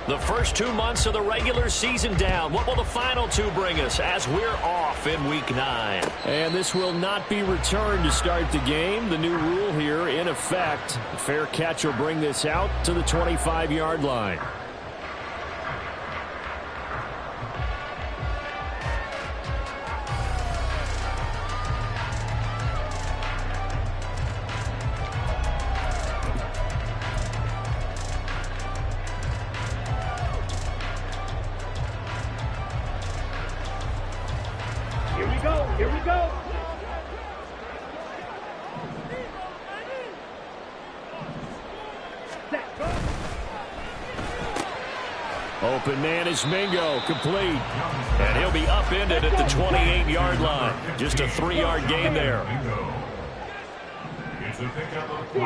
The first 2 months of the regular season down. What will the final two bring us as we're off in Week 9? And this will not be returned to start the game. The new rule here in effect. A fair catch will bring this out to the 25-yard line. Here we go. Open man is Mingo, complete. And he'll be upended at the 28-yard line. Just a 3-yard gain there. It's a pickup of 3.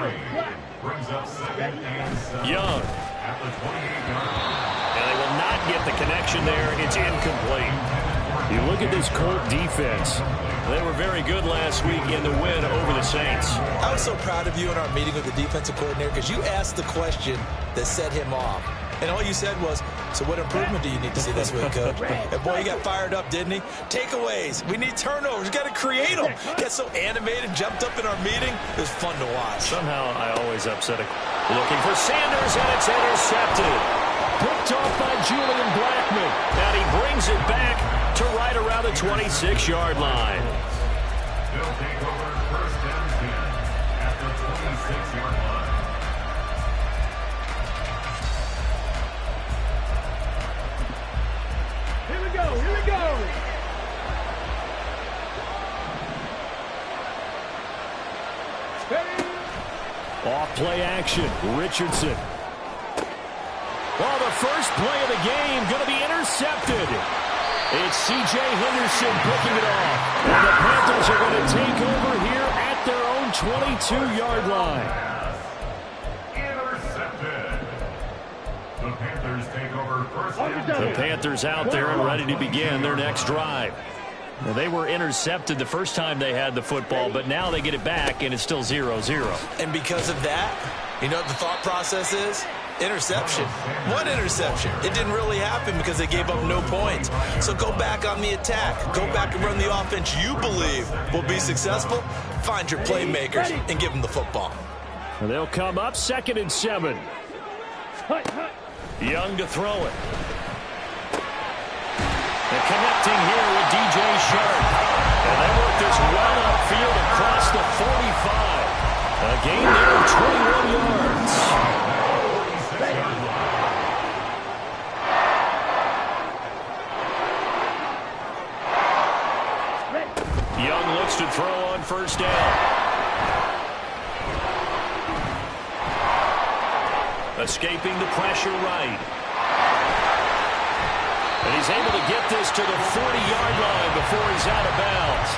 Brings up 2nd and 7. Young. At the 28-yard line. And they will not get the connection there. It's incomplete. You look at this Colt defense. They were very good last week in the win over the Saints. I was so proud of you in our meeting with the defensive coordinator because you asked the question that set him off. And all you said was, so what improvement do you need to see this week, Coach? And boy, he got fired up, didn't he? Takeaways. We need turnovers. We got to create them. Got so animated, jumped up in our meeting. It was fun to watch. Somehow I always upset it. Looking for Sanders, and it's intercepted. Picked off by Julian Blackmon. And he brings it back to right around the 26-yard line. They'll take over 1st and 10 at the 26-yard line. Here we go. Off play action, Richardson. Well, the first play of the game going to be intercepted. It's C.J. Henderson picking it off. And the Panthers are going to take over here at their own 22-yard line. Intercepted. The Panthers take over 1st and 10. The Panthers out there and ready to begin their next drive. Well, they were intercepted the first time they had the football, but now they get it back, and it's still 0-0. And because of that, you know what the thought process is? Interception. One interception. It didn't really happen because they gave up no points. So go back on the attack. Go back and run the offense you believe will be successful. Find your playmakers and give them the football. And they'll come up 2nd and 7. Young to throw it. And connecting here with DJ Shark. And they work this well upfield across the 45. A gain there of 21 yards. Young looks to throw on 1st down. Escaping the pressure right. And he's able to get this to the 40-yard line before he's out of bounds.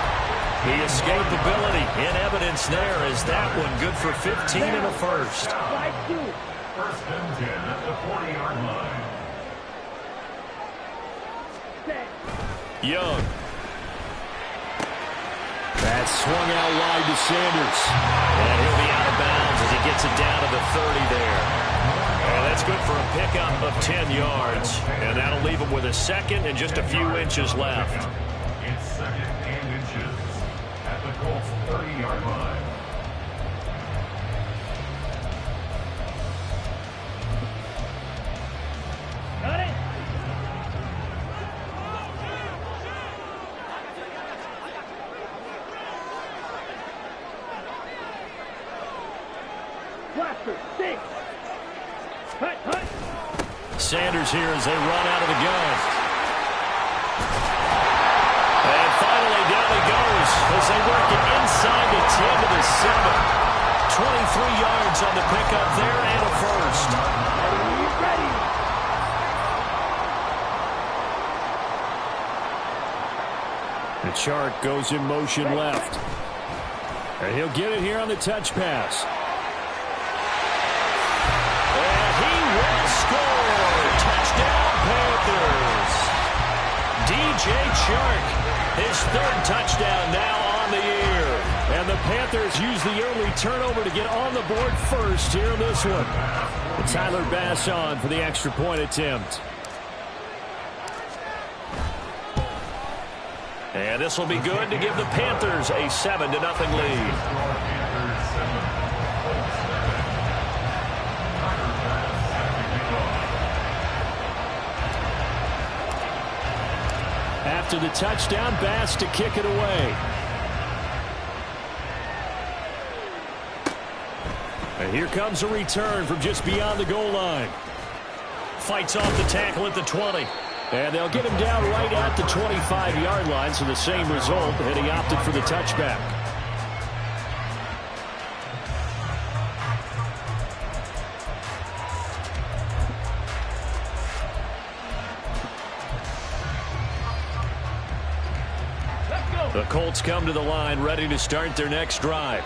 The escapability in evidence there as that one good for 15 and a first. 1st and 10 at the 40-yard line. Young. That swung out wide to Sanders. And he'll be out of bounds as he gets it down to the 30 there. And that's good for a pickup of 10 yards. And that'll leave him with a 2nd and just a few inches left. It's 2nd and inches at the Colts 30-yard line. Got it. Blaster, 6. Hut. Sanders here as they run out of the gun. And finally down he goes as they work it inside the 10 to the 7. 23 yards on the pickup there and a first. Ready. The Chark goes in motion left. And he'll get it here on the touch pass. And he will score. Touchdown, Panthers. DJ Chark, his 3rd touchdown now on the year. And the Panthers use the early turnover to get on the board first here in this one. And Tyler Bass on for the extra point attempt. And this will be good to give the Panthers a 7-0 lead. After the touchdown, Bass to kick it away. And here comes a return from just beyond the goal line. Fights off the tackle at the 20. And they'll get him down right at the 25-yard line, so the same result, and he opted for the touchback. The Colts come to the line, ready to start their next drive.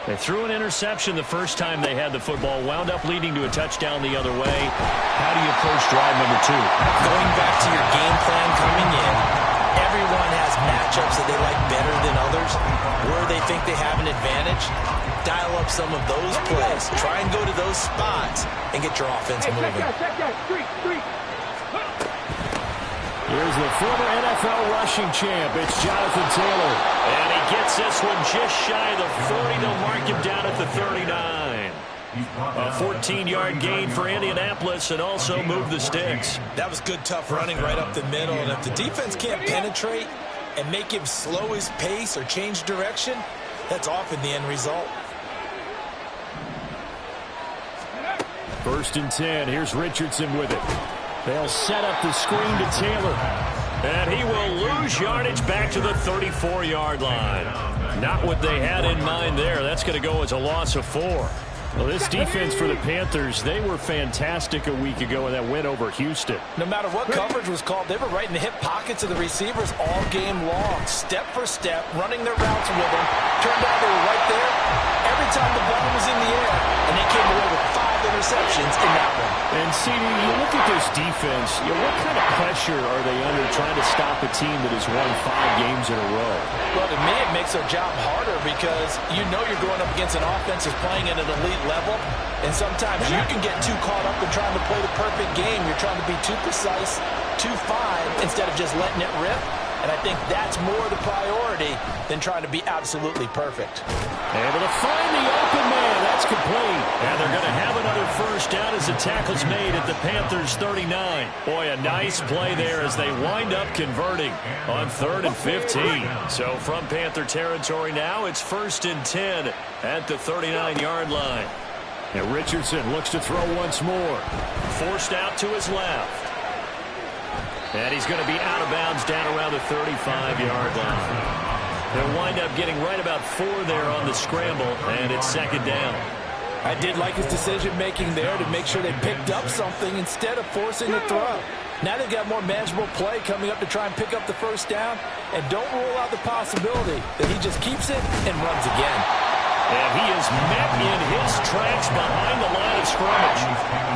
They threw an interception the first time they had the football, wound up leading to a touchdown the other way. How do you approach drive number 2? Going back to your game plan coming in, everyone has matchups that they like better than others. Where they think they have an advantage, dial up some of those plays. Try and go to those spots and get your offense moving. Check out, street. Here's the former NFL rushing champ. It's Jonathan Taylor. And he gets this one just shy of the 40. They'll mark him down at the 39. A 14-yard gain for Indianapolis and also move the sticks. That was good, tough running right up the middle. And if the defense can't penetrate and make him slow his pace or change direction, that's often the end result. 1st and 10. Here's Richardson with it. They'll set up the screen to Taylor. And he will lose yardage back to the 34-yard line. Not what they had in mind there. That's going to go as a loss of 4. Well, this defense for the Panthers, they were fantastic a week ago in that win over Houston. No matter what coverage was called, they were right in the hip pockets of the receivers all game long. Step for step, running their routes with them. Turned out they were right there every time the ball was in the air. And they came away with 5 interceptions in that one. And, CD, you look at this defense, what kind of pressure are they under trying to stop a team that has won 5 games in a row? Well, to me, it makes their job harder because you know you're going up against an offense that's playing at an elite level, and sometimes you can get too caught up in trying to play the perfect game. You're trying to be too precise, too fine, instead of just letting it rip. And I think that's more the priority than trying to be absolutely perfect. Able to find the open man. That's complete. And they're going to have another first down as the tackle's made at the Panthers' 39. Boy, a nice play there as they wind up converting on 3rd and 15. So from Panther territory now, it's 1st and 10 at the 39-yard line. And Richardson looks to throw once more. Forced out to his left. And he's going to be out of bounds down around the 35-yard line. They'll wind up getting right about 4 there on the scramble, and it's 2nd down. I did like his decision-making there to make sure they picked up something instead of forcing the throw. Now they've got more manageable play coming up to try and pick up the first down, and don't rule out the possibility that he just keeps it and runs again. And he is met in his tracks behind the line of scrimmage.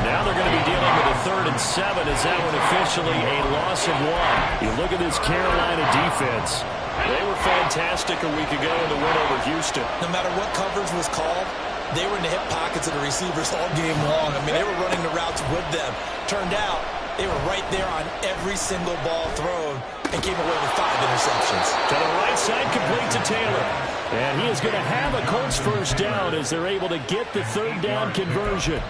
Now they're going to be dealing with a 3rd and 7 as that one officially a loss of 1. You look at this Carolina defense. They were fantastic a week ago in the win over Houston. No matter what coverage was called, they were in the hip pockets of the receivers all game long. I mean, they were running the routes with them. Turned out they were right there on every single ball thrown and came away with 5 interceptions. To the right side, complete to Taylor. And he is going to have a Colts first down as they're able to get the 3rd down conversion.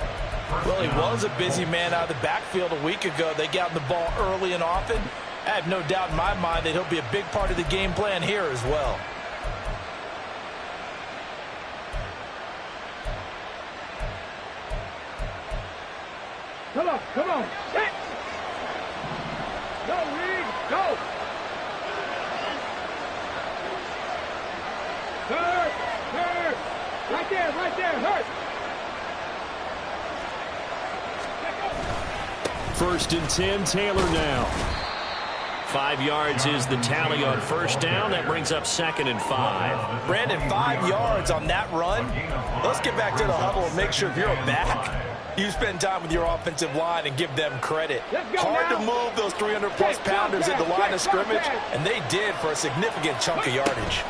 Well, he was a busy man out of the backfield a week ago. They got the ball early and often. I have no doubt in my mind that he'll be a big part of the game plan here as well. Come on. Hit. Go, Reed. Go. Hurt. Right there. Hurt. 1st and 10, Taylor now. 5 yards is the tally on first down. That brings up 2nd and 5. Brandon, 5 yards on that run. Let's get back to the huddle and make sure if you're a back, you spend time with your offensive line and give them credit. Hard to move those 300-plus pounders at the line of scrimmage, and they did for a significant chunk of yardage.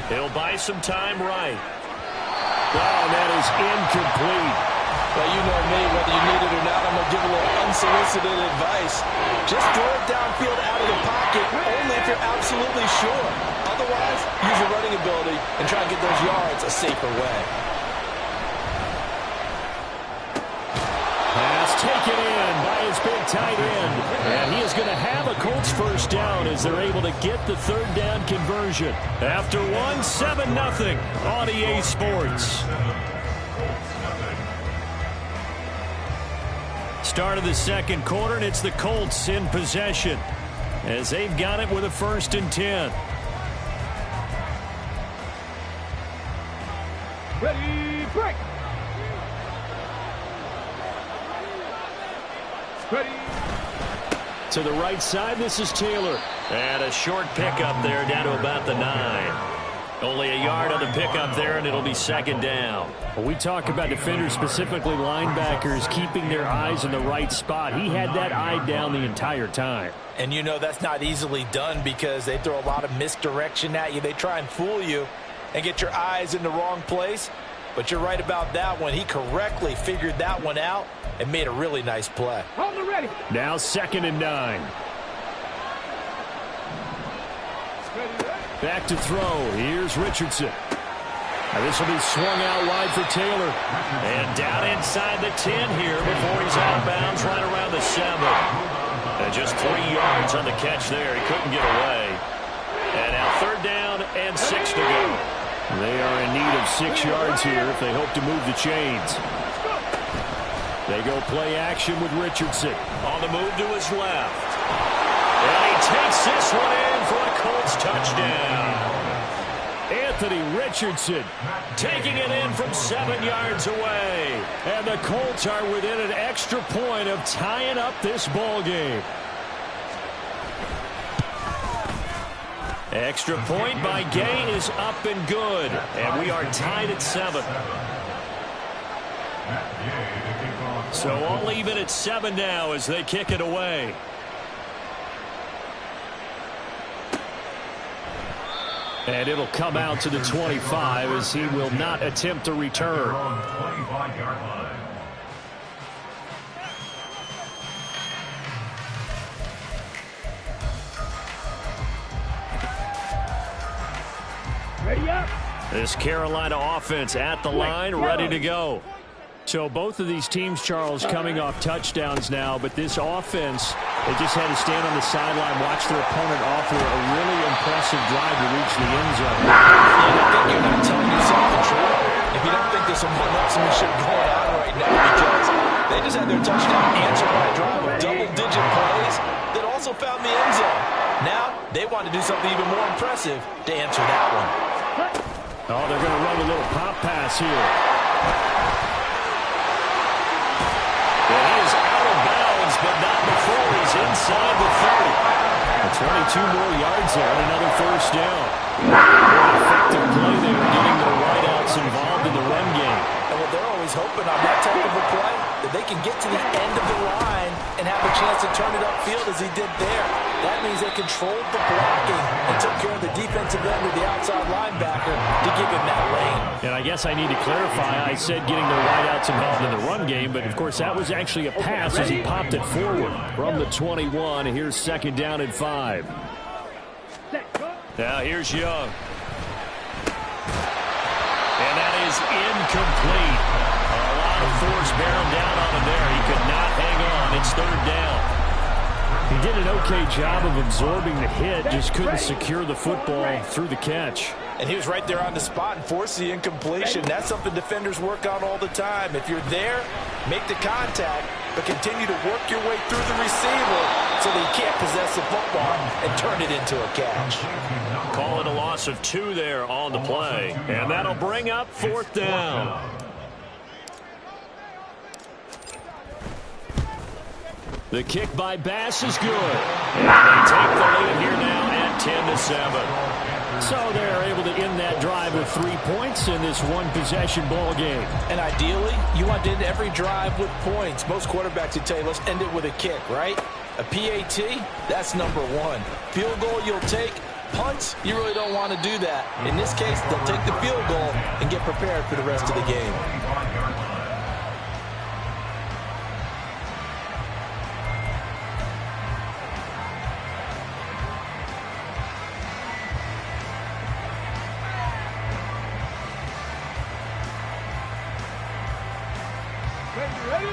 He'll buy some time right. Oh, that is incomplete. Well, you know me, whether you need it or not, I'm going to give a little unsolicited advice. Just throw it downfield out of the pocket, only if you're absolutely sure. Otherwise, use your running ability and try and get those yards a safer way. Pass taken in by his big tight end. And he is going to have a Colts first down as they're able to get the third down conversion. After one, 7-0 on EA Sports. Start of the second quarter, and it's the Colts in possession as they've got it with a 1st and 10. Ready, break. Ready. To the right side, this is Taylor. And a short pickup there down to about the 9. Only a yard on the pickup there, and it'll be 2nd down. Well, we talk about defenders, specifically linebackers, keeping their eyes in the right spot. He had that eye down the entire time. And you know that's not easily done because they throw a lot of misdirection at you. They try and fool you and get your eyes in the wrong place. But you're right about that one. He correctly figured that one out and made a really nice play. On the ready. Now 2nd and 9. Back to throw. Here's Richardson. Now this will be swung out wide for Taylor. And down inside the 10 here before he's out of bounds right around the 7. And just 3 yards on the catch there. He couldn't get away. And now 3rd down and 6 to go. They are in need of 6 yards here if they hope to move the chains. They go play action with Richardson. On the move to his left. And he takes this one in for a Colts touchdown. Anthony Richardson taking it in from 7 yards away. And the Colts are within an extra point of tying up this ball game. Extra point by Gay is up and good. And we are tied at 7. So all even at 7 now as they kick it away. And it'll come out to the 25 as he will not attempt to return. Ready up. This Carolina offense at the line, ready to go. So both of these teams, Charles, coming off touchdowns now, but this offense, they just had to stand on the sideline, watch their opponent offer a really impressive drive to reach the end zone. I think you're not telling yourself the truth if you don't think there's some one-upsmanship going on right now, because they just had their touchdown answered by a drive of double-digit plays that also found the end zone. Now they want to do something even more impressive to answer that one. Oh, they're going to run a little pop pass here. And he is out of bounds, but not before he's inside the 30. 22 more yards there and another 1st down. Very effective play there, getting the wideouts involved in the run game. And what they're always hoping on that type of a play, that they can get to the end of the line and have a chance to turn it upfield as he did there. That means they controlled the blocking and took care of the defensive end of the outside linebacker to give him that lane. And I guess I need to clarify, I said getting their wideouts involved in the run game, but of course that was actually a pass as he popped it forward from the 21. Here's 2nd down and 5. Now here's Young. And that is incomplete. A lot of force bearing down on him there. He could not hang on. It's 3rd down. He did an okay job of absorbing the hit, just couldn't secure the football through the catch. And he was right there on the spot and forced the incompletion. That's something defenders work on all the time. If you're there, make the contact, but continue to work your way through the receiver so that he can't possess the football and turn it into a catch. Call it a loss of 2 there on the play. And that'll bring up 4th down. The kick by Bass is good. And they take the lead here now at 10-7. So they're able to end that drive with 3 points in this one-possession ball game. And ideally, you want to end every drive with points. Most quarterbacks would tell you, let's end it with a kick, right? A PAT, that's number 1. Field goal you'll take, Punts, you really don't want to do that. In this case, they'll take the field goal and get prepared for the rest of the game.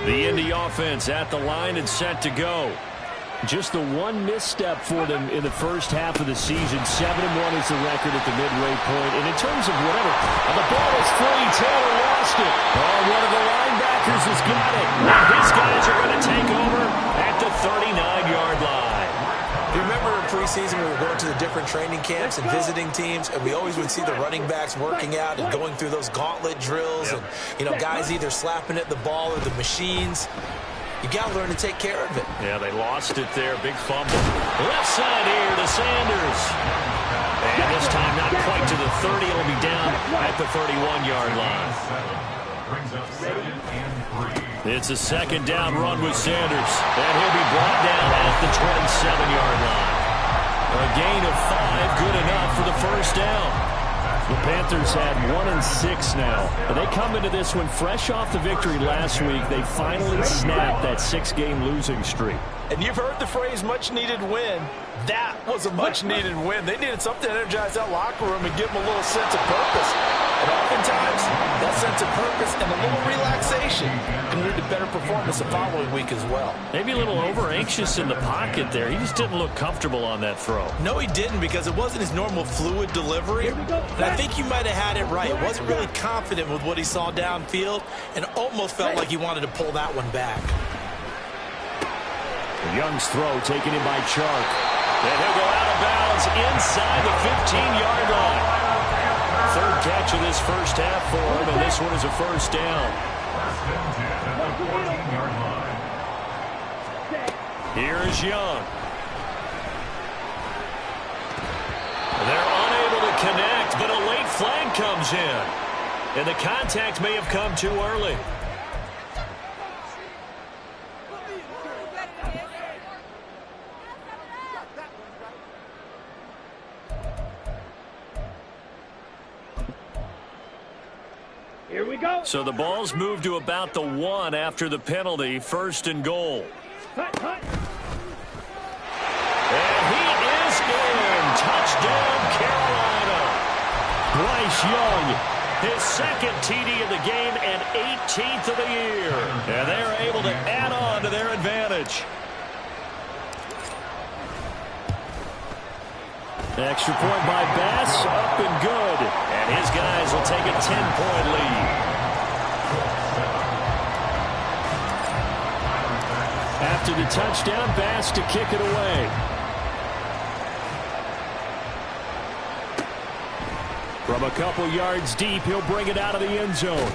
The Indy offense at the line and set to go. Just the one misstep for them in the first half of the season. 7-1 is the record at the midway point. And in terms of whatever, the ball is free. Taylor lost it. Oh, one of the linebackers has got it. And his guys are going to take over at the 39-yard line. You remember in preseason we were going to the different training camps and visiting teams, and we always would see the running backs working out and going through those gauntlet drills, and guys either slapping at the ball or the machines. You got to learn to take care of it. Yeah, they lost it there. Big fumble. Left side here to Sanders. And this time not quite to the 30. It'll be down at the 31-yard line. It's a second down run with Sanders. And he'll be brought down at the 27-yard line. A gain of 5, good enough for the first down. The Panthers had 1-6 now. And they come into this one fresh off the victory last week. They finally snapped that 6-game losing streak. And you've heard the phrase much-needed win. That was a much-needed win. They needed something to energize that locker room and give them a little sense of purpose. And oftentimes, that sense of purpose and a little relaxation can lead to better performance the following week as well. Maybe a little over-anxious in the pocket there. He just didn't look comfortable on that throw. No, he didn't, because it wasn't his normal fluid delivery. And I think you might have had it right. He wasn't really confident with what he saw downfield and almost felt like he wanted to pull that one back. Young's throw taken in by Chark. And he'll go out of bounds inside the 15-yard line. Third catch of this first half for him, and this one is a first down. Here is Young. They're unable to connect, but a late flag comes in. And the contact may have come too early. Here we go. So the ball's moved to about the 1 after the penalty. First and goal. Hut, hut. And he is in. Touchdown, Carolina. Bryce Young, his second TD of the game and 18th of the year. And they're able to add on to their advantage. Extra point by Bass, up and good. And his guys will take a 10-point lead. After the touchdown, Bass to kick it away. From a couple yards deep, he'll bring it out of the end zone.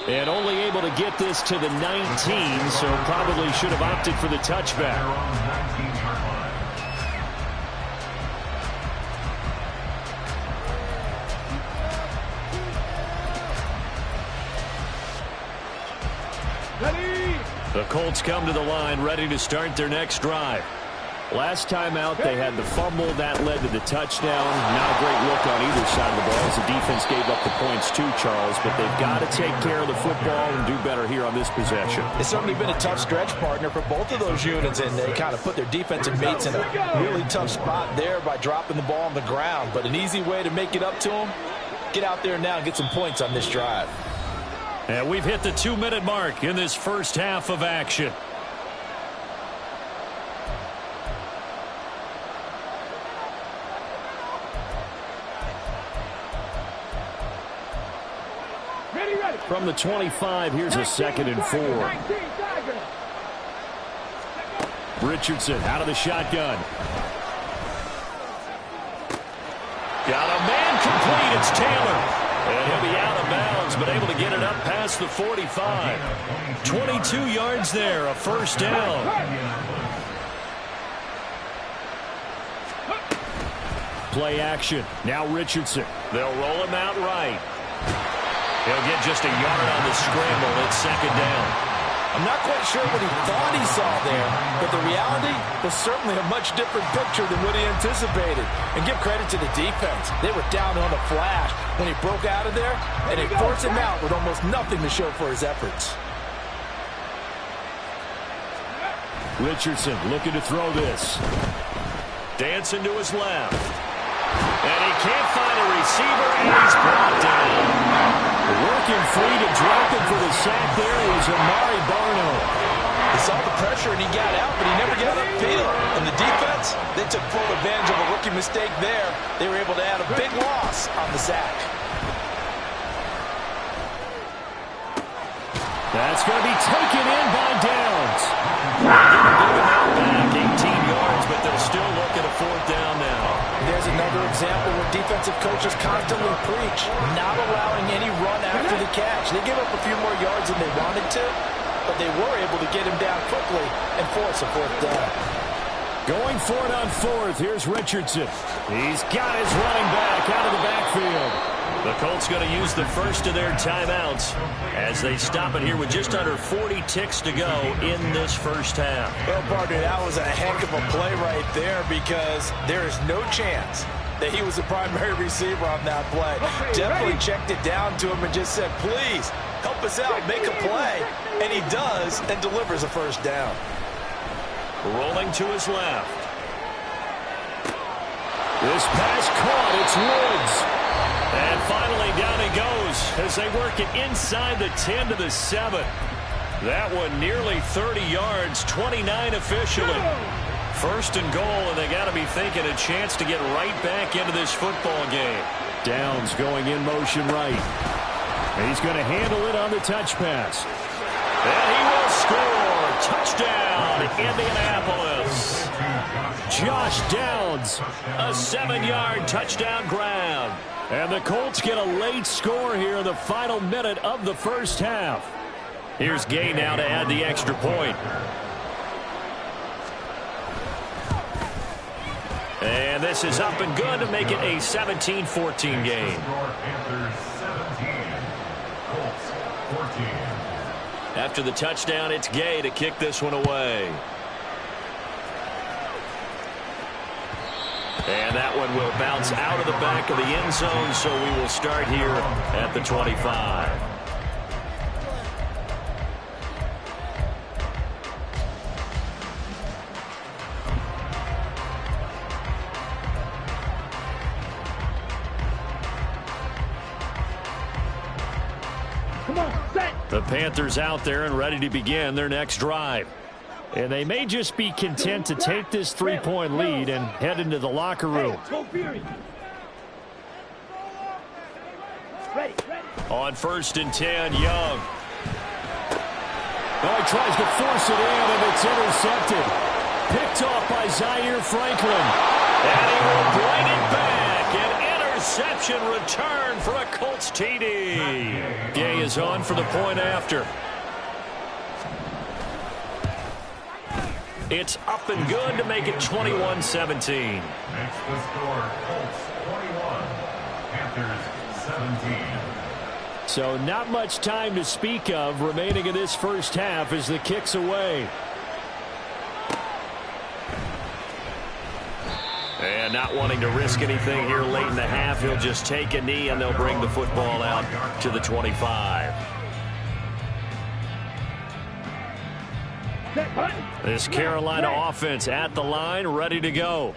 And only able to get this to the 19, so probably should have opted for the touchback. The Colts come to the line ready to start their next drive. Last time out, they had the fumble. That led to the touchdown. Not a great look on either side of the ball as the defense gave up the points too, Charles. But they've got to take care of the football and do better here on this possession. It's certainly been a tough stretch, partner, for both of those units. And they kind of put their defensive mates in a really tough spot there by dropping the ball on the ground. But an easy way to make it up to them, get out there now and get some points on this drive. And we've hit the 2-minute mark in this first half of action. Ready. From the 25, here's a 2nd and 4. Richardson out of the shotgun. Got a man complete. It's Taylor. And he'll be out of bounds, but able to get it up past the 45. 22 yards there, a first down. Play action. Now Richardson. They'll roll him out right. He'll get just a yard on the scramble. It's 2nd down. I'm not quite sure what he thought he saw there, but the reality was certainly a much different picture than what he anticipated. And give credit to the defense. They were down on a flash when he broke out of there, and they forced him out with almost nothing to show for his efforts. Richardson looking to throw this. Dancing to his left. And he can't find a receiver, and he's brought down. Working free to drop him for the sack there was Amari Barno. He saw the pressure and he got out, but he never got upfield. And the defense, they took full advantage of a rookie mistake there. They were able to add a big loss on the sack. That's going to be taken in by Downs. Back 18 yards, but they're still looking at 4th down now. There's another example where defensive coaches constantly preach, not allowing any run after the catch. They give up a few more yards than they wanted to, but they were able to get him down quickly and force a 4th down. Going for it on 4th. Here's Richardson. He's got his running back out of the backfield. The Colts going to use the first of their timeouts as they stop it here with just under 40 ticks to go in this first half. Well, partner, that was a heck of a play right there because there is no chance that he was the primary receiver on that play. Definitely checked it down to him and just said, please, help us out, make a play. And he does and delivers a 1st down. Rolling to his left. This pass caught. It's Woods. And finally, down he goes as they work it inside the 10 to the 7. That one nearly 30 yards, 29 officially. 1st and goal, and they got to be thinking a chance to get right back into this football game. Downs going in motion right. And he's going to handle it on the touch pass. And he will score. Touchdown, Indianapolis. Josh Downs. A 7-yard touchdown grab. And the Colts get a late score here in the final minute of the first half. Here's Gay now to add the extra point. And this is up and good to make it a 17-14 game. After the touchdown, it's Gay to kick this one away. And that one will bounce out of the back of the end zone, so we will start here at the 25. Come on, set. The Panthers out there and ready to begin their next drive. And they may just be content to take this 3-point lead and head into the locker room. On 1st and 10, Young. Well, he tries to force it in, and it's intercepted. Picked off by Zaire Franklin. And he will bring it back. An interception return for a Colts TD. Gay is on for the point after. It's up and good to make it 21-17. Next the score, Colts 21, Panthers 17. So not much time to speak of remaining in this first half as the kick's away. And not wanting to risk anything here late in the half, he'll just take a knee and they'll bring the football out to the 25. This Carolina offense at the line, ready to go.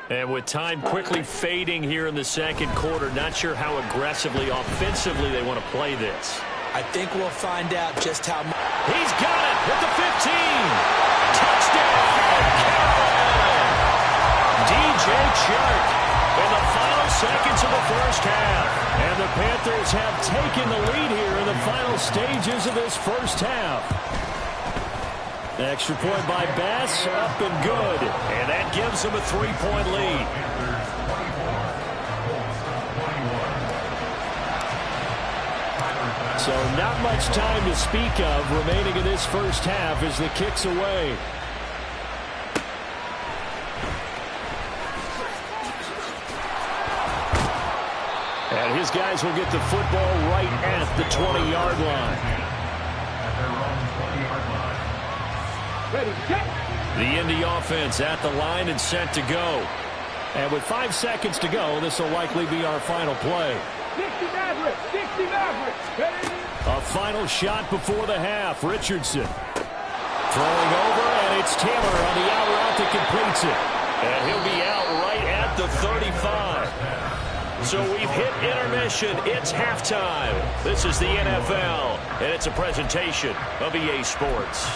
And with time quickly fading here in the second quarter, not sure how aggressively, offensively they want to play this. I think we'll find out just how much. He's got it at the 15. Touchdown, Carolina. DJ Chark in the final seconds of the first half. And the Panthers have taken the lead here in the final stages of this first half. Extra point by Bass, up and good. And that gives them a 3-point lead. So not much time to speak of remaining in this first half as the kick's away. And his guys will get the football right at the 20-yard line. At their own 20-yard line. Ready, set. The Indy offense at the line and set to go. And with 5 seconds to go, this will likely be our final play. 60 Mavericks, 60 Mavericks. Ready? A final shot before the half. Richardson throwing over, and it's Taylor on the out route that completes it. And he'll be out right at the 35. So we've hit intermission. It's halftime. This is the NFL, and it's a presentation of EA Sports.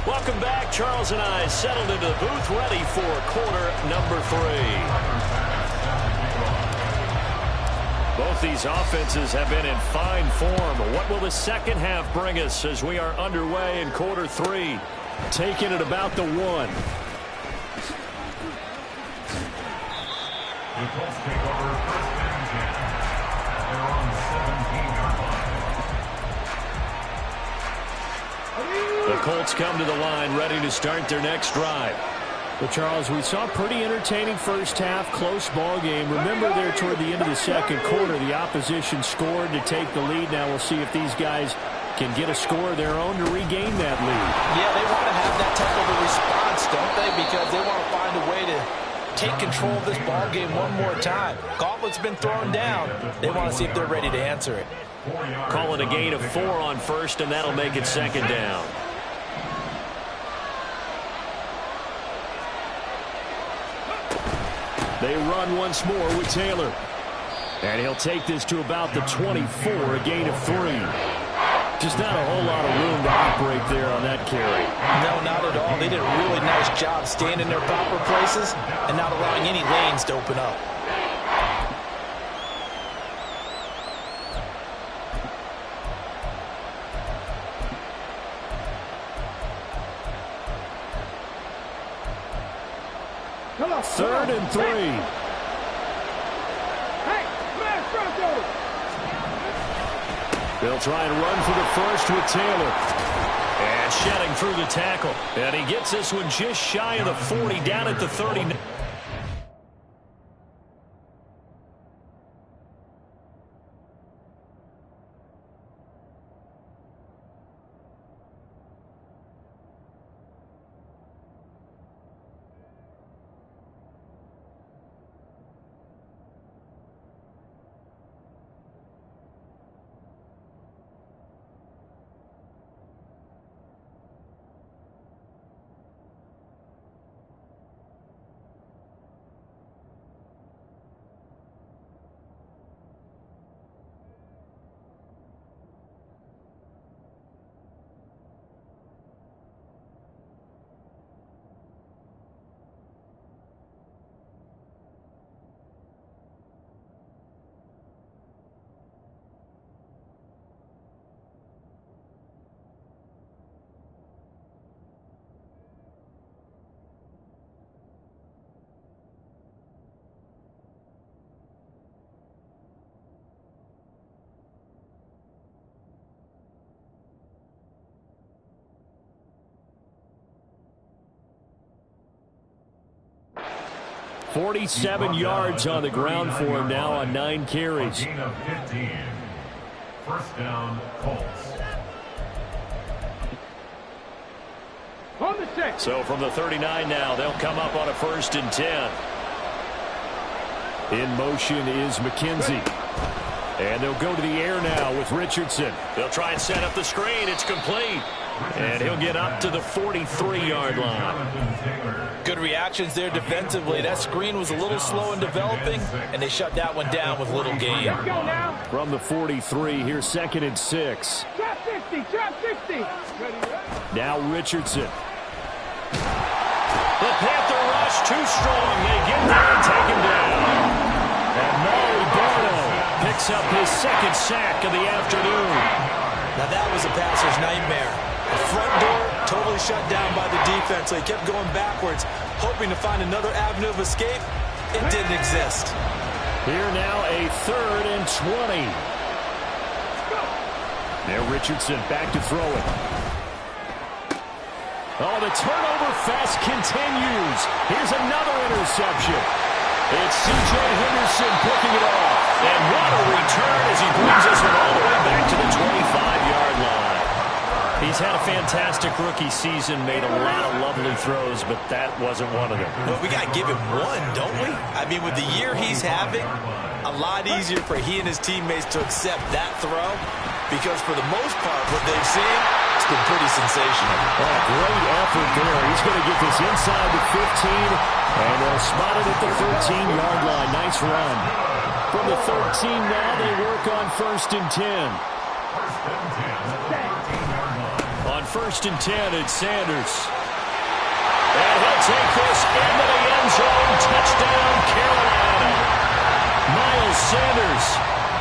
Welcome back. Charles and I settled into the booth, ready for quarter number 3. Both these offenses have been in fine form. What will the second half bring us as we are underway in quarter 3? Taking it about the 1. The Colts take over first and 10. They're on the 17-yard line. The Colts come to the line ready to start their next drive. But, Charles, we saw a pretty entertaining first half, close ball game. Remember there toward the end of the second quarter, the opposition scored to take the lead. Now we'll see if these guys can get a score of their own to regain that lead. Yeah, they want to have that type of a response, don't they? Because they want to find a way to take control of this ball game one more time. Gauntlet's been thrown down. They want to see if they're ready to answer it. Call it a gain of 4 on first, and that'll make it second down. They run once more with Taylor. And he'll take this to about the 24, a gain of 3. Just not a whole lot of room to operate there on that carry. No, not at all. They did a really nice job staying in their proper places and not allowing any lanes to open up. Third and 3. Hey, smash Bronco. They'll try and run for the first with Taylor. And shedding through the tackle. And he gets this one just shy of the 40, down at the 30. .47 yards on the ground for him now on 9 carries. Gain of 15. First down, Colts. On the 6. So from the 39 now, they'll come up on a 1st and 10. In motion is McKenzie. And they'll go to the air now with Richardson. They'll try and set up the screen. It's complete. And he'll get up to the 43-yard line. Good reactions there defensively. That screen was a little slow in developing, and they shut that one down with little gain. Let's go now. From the 43, here's 2nd and 6. Trap 50, trap 50. Ready, ready. Now Richardson. The Panther rush too strong. They get there and take him down. And Molly Barno picks up his 2nd sack of the afternoon. Now that was a passer's nightmare. The front door totally shut down by the defense, so he kept going backwards, hoping to find another avenue of escape. It didn't exist. Here now a 3rd and 20. Now Richardson back to throw it. Oh, the turnover fest continues. Here's another interception. It's C.J. Henderson picking it off. And what a return as he brings this one all the way back to the 25-yard line. He's had a fantastic rookie season, made a lot of lovely throws, but that wasn't one of them. Well, we got to give him one, don't we? I mean, with the year he's having, a lot easier for he and his teammates to accept that throw because for the most part, what they've seen, it's been pretty sensational. Oh, great effort there. He's going to get this inside the 15, and they'll spot it at the 13-yard line. Nice run. From the 13 now, they work on 1st and 10. On 1st and 10, it's Sanders. And he'll take this into the end zone. Touchdown, Carolina. Miles Sanders,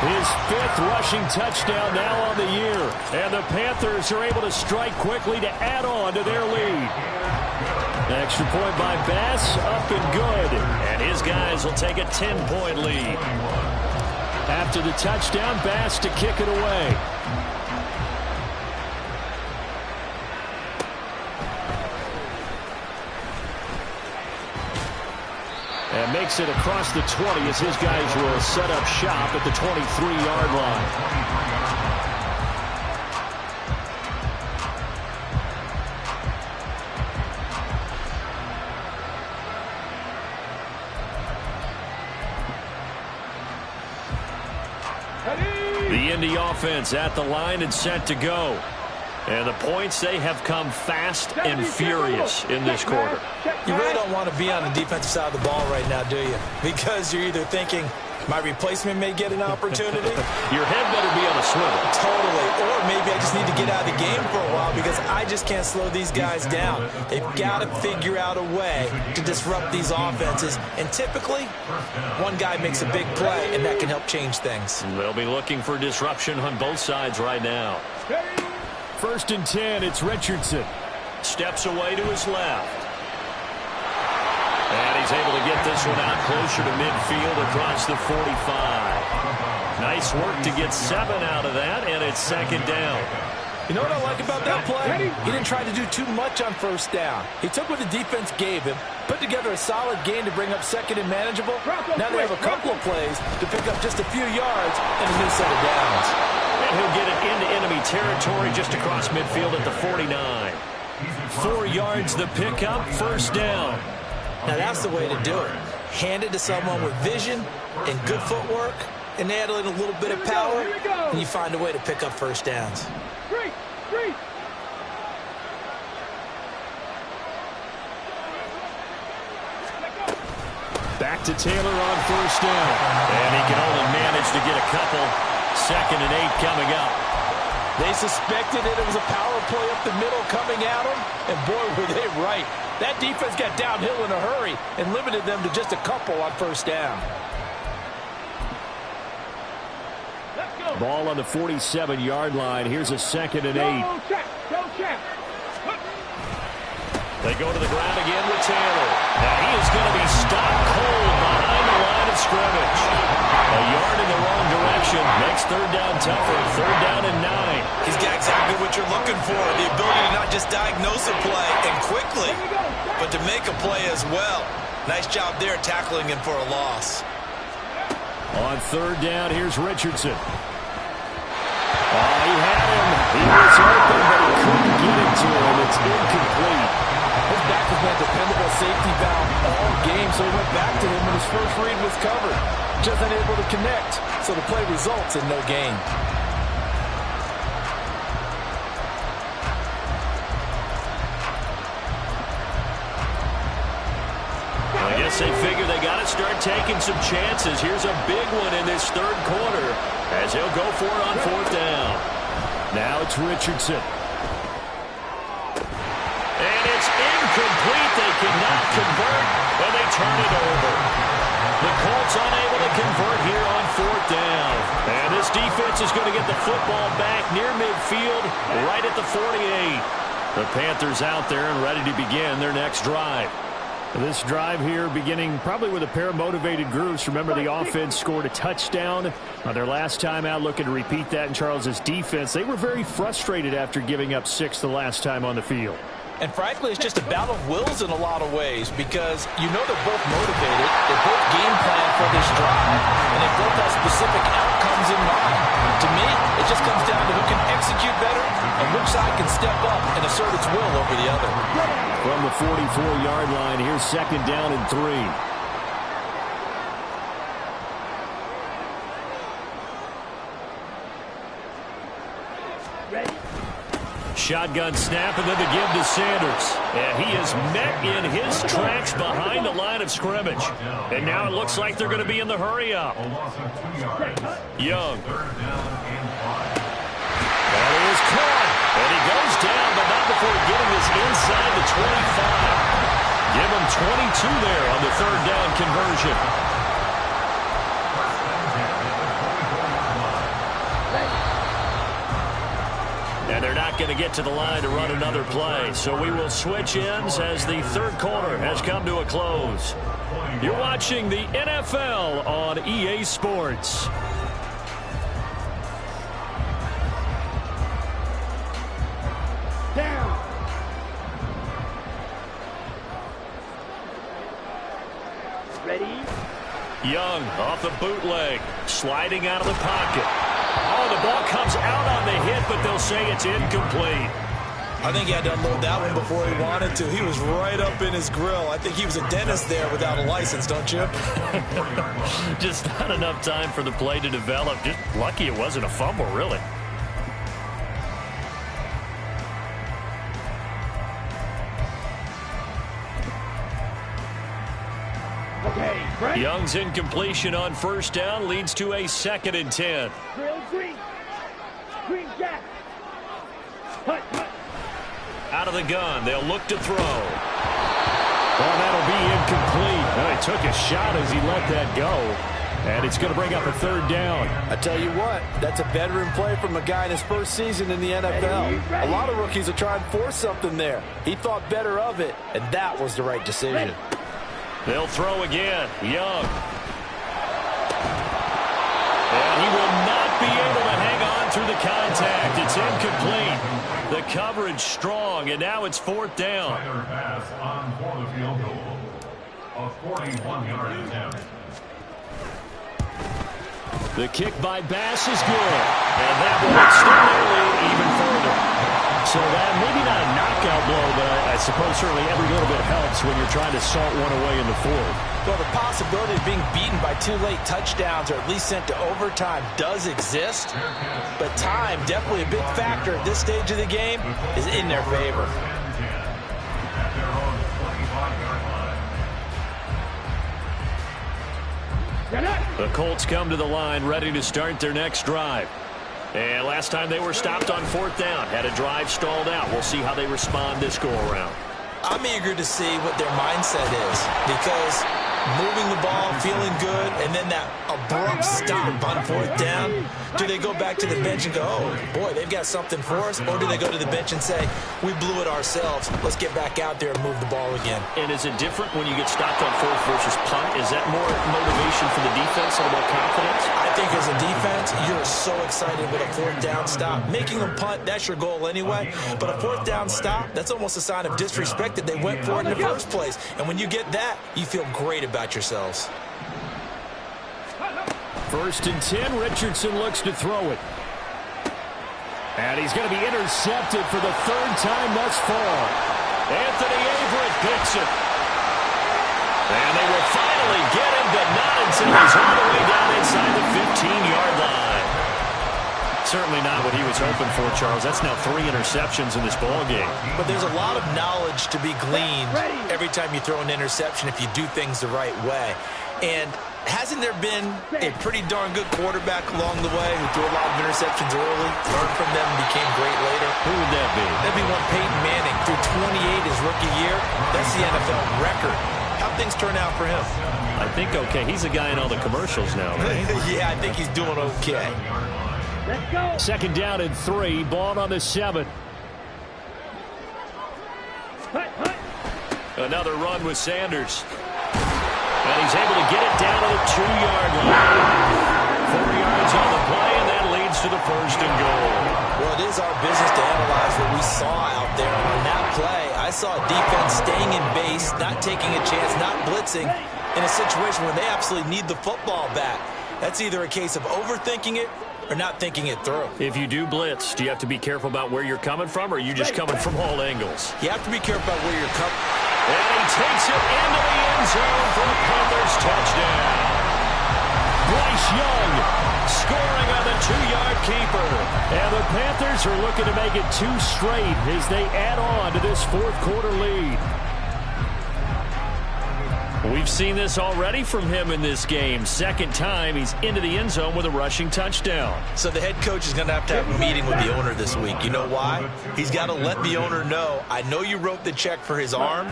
his 5th rushing touchdown now on the year. And the Panthers are able to strike quickly to add on to their lead. Extra point by Bass, up and good. And his guys will take a 10-point lead. After the touchdown, Bass to kick it away. And makes it across the 20 as his guys will set up shop at the 23-yard line. The Indy offense at the line and set to go. And the points, they have come fast and furious in this quarter. You really don't want to be on the defensive side of the ball right now, do you? Because you're either thinking, my replacement may get an opportunity. Your head better be on a swivel. Totally. Or maybe I just need to get out of the game for a while because I just can't slow these guys down. They've got to figure out a way to disrupt these offenses. And typically, one guy makes a big play, and that can help change things. They'll be looking for disruption on both sides right now. 1st and 10, it's Richardson. Steps away to his left. And he's able to get this one out closer to midfield across the 45. Nice work to get 7 out of that, and it's 2nd down. You know what I like about that play? He didn't try to do too much on 1st down. He took what the defense gave him, put together a solid game to bring up 2nd and manageable. Now they have a couple of plays to pick up just a few yards and a new set of downs. And he'll get it into enemy territory just across midfield at the 49. 4 yards the pickup, 1st down. Now that's the way to do it. Hand it to someone with vision and good footwork, and add in a little bit of power, and you find a way to pick up 1st downs. Back to Taylor on 1st down. And he can only manage to get a couple. 2nd and 8 coming up. They suspected it was a power play up the middle coming at them, and boy, were they right. That defense got downhill in a hurry and limited them to just a couple on 1st down. Ball on the 47-yard line. Here's a 2nd and 8. They go to the ground again with Taylor. Now he is going to be stopped cold behind the line of scrimmage. A yard in the wrong direction. Makes 3rd down tougher. 3rd down and 9. He's got exactly what you're looking for. The ability to not just diagnose a play and quickly, but to make a play as well. Nice job there tackling him for a loss. On 3rd down, here's Richardson. Oh, he had him. He was open, but he couldn't get it to him. It's incomplete. His back has been a dependable safety valve all game, so he went back to him when his first read was covered. Just unable to connect, so the play results in no gain. I guess they figure they got to start taking some chances. Here's a big one in this 3rd quarter as he'll go for it on 4th down. Now it's Richardson. And it's incomplete. They cannot convert, and they turn it over. The Colts unable to convert here on 4th down. And this defense is going to get the football back near midfield, right at the 48. The Panthers out there and ready to begin their next drive. This drive here beginning probably with a pair of motivated groups. Remember, the offense scored a touchdown their last time out, looking to repeat that in Charles's defense. They were very frustrated after giving up 6 the last time on the field. And frankly, it's just a battle of wills in a lot of ways because you know they're both motivated, they're both game plan for this drive, and they both have specific outcomes in mind. To me, it just comes down to who can execute better and which side can step up and assert its will over the other. From the 44-yard line, here's 2nd down and 3. Shotgun snap, and then the give to Sanders. And he is met in his tracks behind the line of scrimmage. And now it looks like they're going to be in the hurry-up. Young. That is caught. And he goes down, but not before getting this inside the 25. Give him 22 there on the 3rd down conversion. And they're not going to get to the line to run another play. So we will switch ends as the 3rd quarter has come to a close. You're watching the NFL on EA Sports. Down. Ready? Young off the bootleg, sliding out of the pocket. Oh, the ball comes out on the hit, but they'll say it's incomplete. I think he had to unload that one before he wanted to. He was right up in his grill. I think he was a dentist there without a license, don't you? Just not enough time for the play to develop. Just lucky it wasn't a fumble, really. Okay, Frank. Young's incompletion on 1st down leads to a 2nd and 10. Drill green. Green jack. Hut, hut. Out of the gun, they'll look to throw. Well, that'll be incomplete. Well, he took a shot as he let that go. And it's going to bring up a 3rd down. I tell you what, that's a veteran play from a guy in his first season in the NFL. A lot of rookies will try and force something there. He thought better of it, and that was the right decision. They'll throw again. Young. And he will not be able to hang on through the contact. It's incomplete. The coverage strong, and now it's 4th down. Pass on for the field goal. A 41-yard attempt. The kick by Bass is good. And that will extend their lead even further. So that maybe not a knockout blow, but I suppose certainly every little bit helps when you're trying to salt one away in the 4th. Well, the possibility of being beaten by 2 late touchdowns or at least sent to overtime does exist. But time, definitely a big factor at this stage of the game, is in their favor. At their own 25-yard line. The Colts come to the line ready to start their next drive. And last time they were stopped on 4th down, had a drive stalled out. We'll see how they respond this go-around. I'm eager to see what their mindset is because moving the ball, feeling good, and then that abrupt stop on 4th down, do they go back to the bench and go, oh, boy, they've got something for us? Or do they go to the bench and say, we blew it ourselves, let's get back out there and move the ball again? And is it different when you get stopped on 4th versus punt? Is that more motivation for the defense, a little more confidence? I think as a defense, you're so excited with a 4th down stop. Making them punt, that's your goal anyway. But a 4th down stop, that's almost a sign of disrespect that they went for it in the first place. And when you get that, you feel great about yourselves. 1st and 10, Richardson looks to throw it. And he's going to be intercepted for the 3rd time thus far. Anthony Averett picks it. And they will finally get him, but not until he's all the way down inside the 15-yard line. Certainly not what he was hoping for, Charles. That's now 3 interceptions in this ball game. But there's a lot of knowledge to be gleaned every time you throw an interception if you do things the right way. And hasn't there been a pretty darn good quarterback along the way who threw a lot of interceptions early, learned from them, and became great later? Who would that be? That'd be one Peyton Manning. Threw 28 his rookie year. That's the NFL record. How'd things turn out for him? I think okay. He's a guy in all the commercials now, right? Yeah, I think he's doing okay. Let's go. 2nd down and 3. Ball on the 7. Hut, hut. Another run with Sanders. And he's able to get it down to the 2-yard line. 4 yards on the play, and that leads to the 1st and goal. Well, it is our business to analyze what we saw out there on that play. I I saw a defense staying in base, not taking a chance, not blitzing in a situation where they absolutely need the football back. That's either a case of overthinking it or not thinking it through. If you do blitz, do you have to be careful about where you're coming from, or are you just coming from all angles? You have to be careful about where you're coming. And he takes it into the end zone for a Panthers touchdown. Bryce Young scoring on the 2-yard keeper. And the Panthers are looking to make it 2 straight as they add on to this fourth-quarter lead. We've seen this already from him in this game. Second time he's into the end zone with a rushing touchdown. So the head coach is going to have a meeting with the owner this week. You know why? He's got to let the owner know, I know you wrote the check for his arm,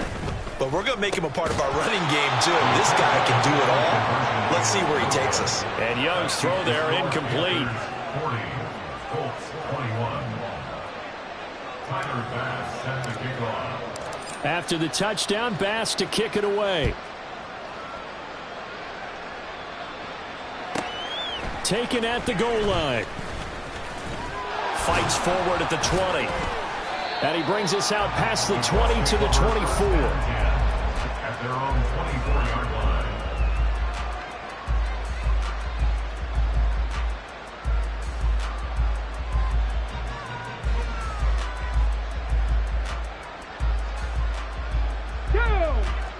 but we're going to make him a part of our running game too. This guy can do it all. Let's see where he takes us. And Young's throw there incomplete. 40, Colts 21. Tyler Bass set the kickoff. After the touchdown, Bass to kick it away. Taken at the goal line. Fights forward at the 20. And he brings us out past the 20 to the 24. At their own 24-yard line.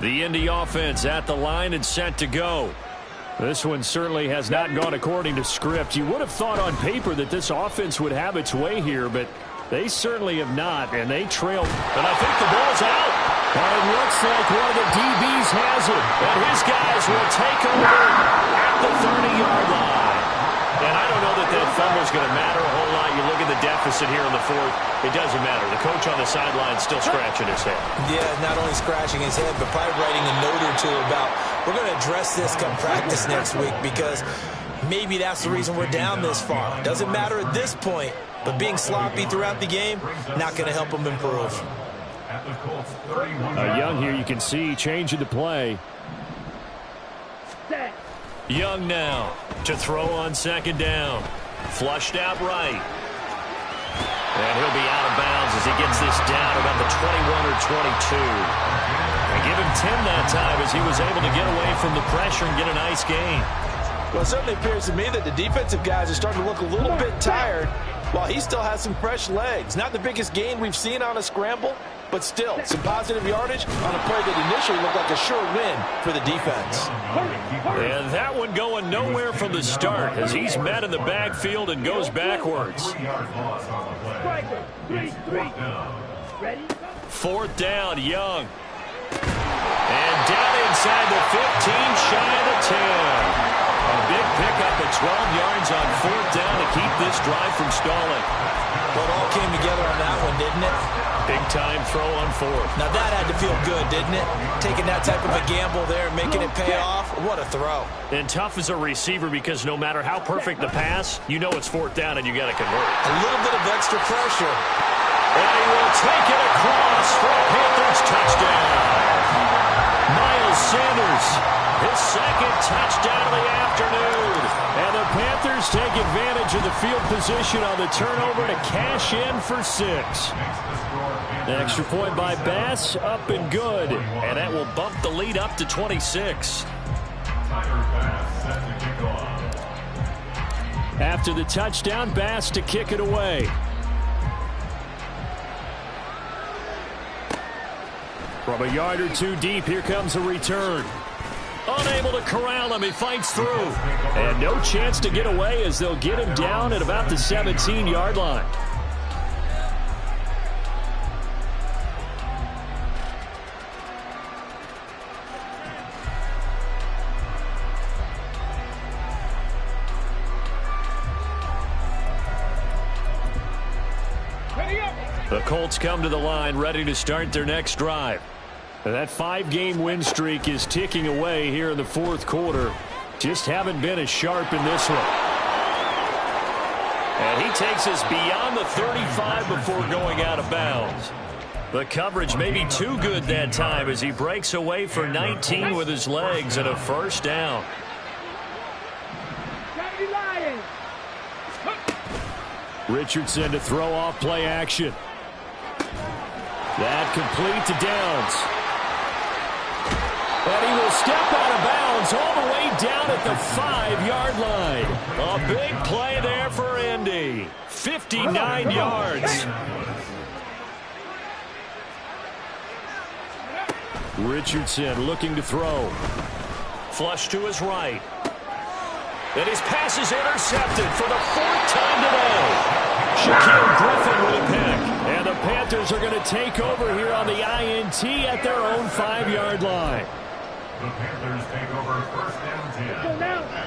The Indy offense at the line and set to go. This one certainly has not gone according to script. You would have thought on paper that this offense would have its way here, but they certainly have not, and they trail. And I think the ball's out. And it looks like one of the DBs has it. And his guys will take over at the 30-yard line. And I don't know that fumble's going to matter a whole lot. You look at the deficit here in the fourth, it doesn't matter. The coach on the sideline still scratching his head. Yeah, not only scratching his head, but probably writing a note or two about, we're going to address this come practice next week, because maybe that's the reason we're down this far. Doesn't matter at this point, but being sloppy throughout the game, not going to help him improve. Young here, you can see, changing the play. Young now to throw on second down. Flushed out right. And he'll be out of bounds as he gets this down about the 21 or 22. And give him 10 that time as he was able to get away from the pressure and get a nice gain. Well, it certainly appears to me that the defensive guys are starting to look a little bit tired while he still has some fresh legs. Not the biggest gain we've seen on a scramble, but still some positive yardage on a play that initially looked like a sure win for the defense. And that one going nowhere from the start as he's met in the backfield and goes backwards. Fourth down, Young. And down inside the 15, shy of the 10. A big pickup at 12 yards on fourth down to keep this drive from stalling. Well, it all came together on that one, didn't it? Big-time throw on fourth. Now that had to feel good, didn't it? Taking that type of a gamble there, making it pay off. What a throw. And tough as a receiver, because no matter how perfect the pass, you know it's fourth down and you got to convert. A little bit of extra pressure. And he will take it across for a Panthers touchdown. Miles Sanders, his second touchdown of the afternoon. And the Panthers take advantage of the field position on the turnover to cash in for 6. The extra point by Bass, up and good. And that will bump the lead up to 26. After the touchdown, Bass to kick it away. From a yard or two deep, here comes a return. Unable to corral him, he fights through. And no chance to get away as they'll get him down at about the 17-yard line. The Colts come to the line, ready to start their next drive. That 5-game win streak is ticking away here in the fourth quarter. Just haven't been as sharp in this one. And he takes us beyond the 35 before going out of bounds. The coverage may be too good that time as he breaks away for 19 with his legs and a first down. Richardson to throw off play action. That complete to Downs. And he will step out of bounds all the way down at the 5-yard line. A big play there for Indy. 59 yards. Richardson looking to throw. Flush to his right. And his pass is intercepted for the 4th time today. Shaquille Griffin with a pick. And the Panthers are going to take over here on the INT at their own 5-yard line. The Panthers take over first down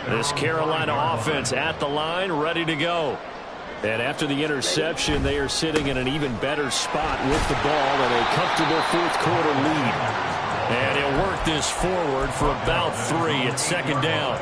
10. This Carolina offense at the line, ready to go. And after the interception, they are sitting in an even better spot with the ball and a comfortable 4th quarter lead. And he'll work this forward for about 3 at 2nd down.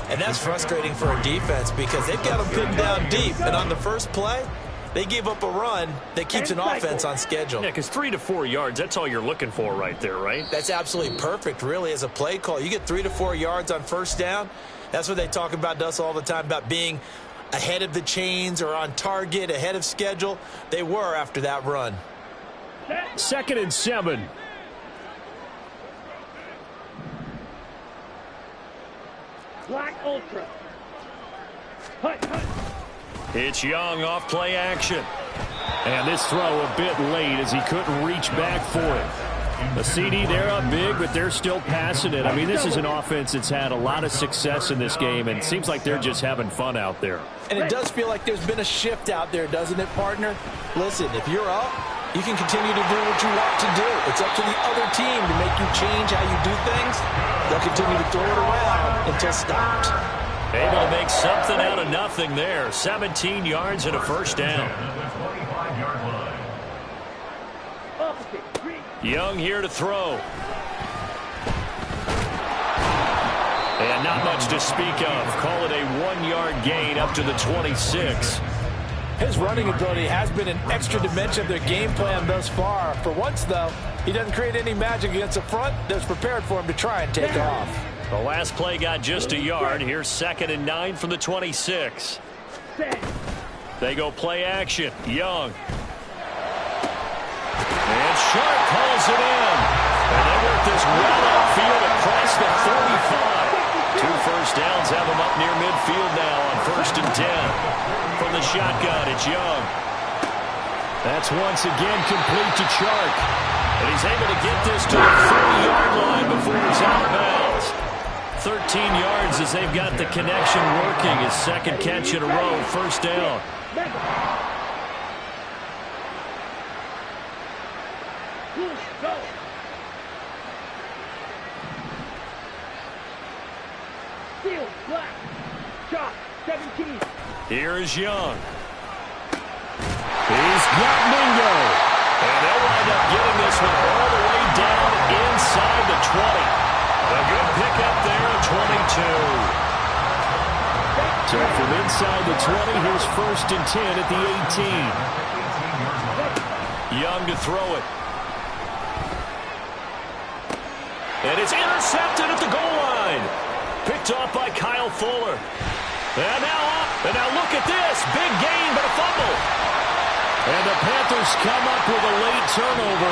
And that's frustrating for a defense because they've got them pinned down deep. And on the first play, they gave up a run that keeps an offense on schedule. Yeah, because 3 to 4 yards, that's all you're looking for right there, right? That's absolutely perfect, really, as a play call. You get 3 to 4 yards on first down. That's what they talk about to us all the time, about being ahead of the chains or on target, ahead of schedule. They were after that run. 2nd and 7. Black Ultra. Hut, hut. It's Young off play action. And this throw a bit late as he couldn't reach back for it. The CD, they're up big, but they're still passing it. I mean, this is an offense that's had a lot of success in this game, and it seems like they're just having fun out there. And it does feel like there's been a shift out there, doesn't it, partner? Listen, if you're up, you can continue to do what you want to do. It's up to the other team to make you change how you do things. They'll continue to throw it around until stopped. Able to make something out of nothing there. 17 yards and a first down. Young here to throw. And not much to speak of. Call it a 1-yard gain up to the 26. His running ability has been an extra dimension of their game plan thus far. For once, though, he doesn't create any magic against the front that's prepared for him to try and take off. The last play got just a yard. Here's 2nd and 9 from the 26. They go play action. Young. And Sharp calls it in. And they work this well upfield across the 35. 2 first downs have them up near midfield now on 1st and 10. From the shotgun, it's Young. That's once again complete to Chark. And he's able to get this to the 30-yard line before he's out of bounds. 13 yards as they've got the connection working. His 2nd catch in a row, 1st down. Go. Field, black. Shot, 17. Here is Young. He's got Mingo. And they'll wind up getting this one all the way down inside the 20. A good pickup there at 22. So from inside the 20, here's 1st and 10 at the 18. Young to throw it. And it's intercepted at the goal line. Picked off by Kyle Fuller. And now up. And now look at this. Big gain, but a fumble. And the Panthers come up with a late turnover.